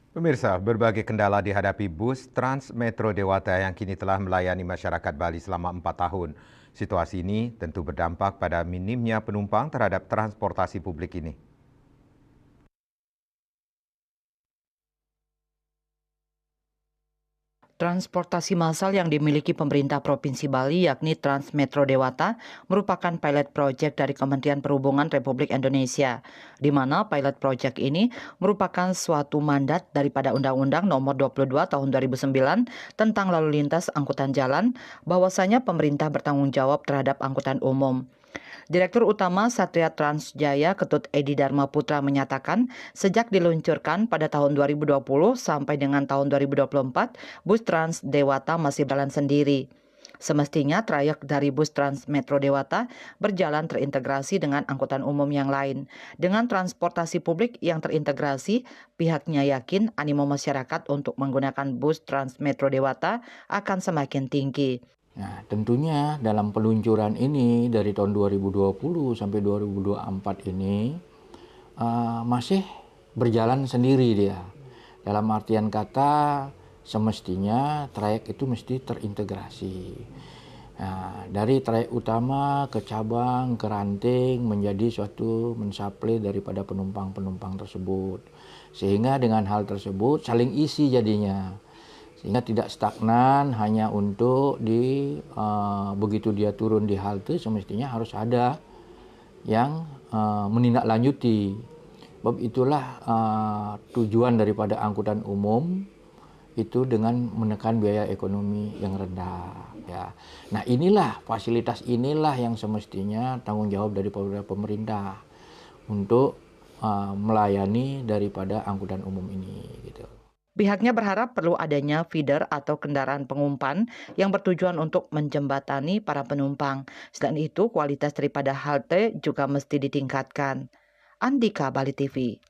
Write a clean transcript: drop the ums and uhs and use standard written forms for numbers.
Pemirsa, berbagai kendala dihadapi bus Trans Metro Dewata yang kini telah melayani masyarakat Bali selama 4 tahun. Situasi ini tentu berdampak pada minimnya penumpang terhadap transportasi publik ini. Transportasi massal yang dimiliki pemerintah Provinsi Bali yakni Trans Metro Dewata merupakan pilot project dari Kementerian Perhubungan Republik Indonesia, di mana pilot project ini merupakan suatu mandat daripada Undang-Undang Nomor 22 Tahun 2009 tentang lalu lintas angkutan jalan, bahwasanya pemerintah bertanggung jawab terhadap angkutan umum. Direktur Utama Satria Transjaya Ketut Edi Dharma Putra menyatakan, sejak diluncurkan pada tahun 2020 sampai dengan tahun 2024, bus Trans Dewata masih berjalan sendiri. Semestinya trayek dari bus Trans Metro Dewata berjalan terintegrasi dengan angkutan umum yang lain. Dengan transportasi publik yang terintegrasi, pihaknya yakin animo masyarakat untuk menggunakan bus Trans Metro Dewata akan semakin tinggi. Nah, tentunya dalam peluncuran ini dari tahun 2020 sampai 2024 ini masih berjalan sendiri dia. Dalam artian kata semestinya trayek itu mesti terintegrasi. Nah, dari trayek utama ke cabang, ke ranting menjadi suatu mensuplai daripada penumpang-penumpang tersebut. Sehingga dengan hal tersebut saling isi jadinya. Sehingga tidak stagnan hanya untuk begitu dia turun di halte semestinya harus ada yang menindaklanjuti. Sebab itulah tujuan daripada angkutan umum itu dengan menekan biaya ekonomi yang rendah. Ya. Nah inilah fasilitas inilah yang semestinya tanggung jawab daripada pemerintah untuk melayani daripada angkutan umum ini. Gitu. Pihaknya berharap perlu adanya feeder atau kendaraan pengumpan yang bertujuan untuk menjembatani para penumpang. Selain itu, kualitas daripada halte juga mesti ditingkatkan. Andika, Bali TV.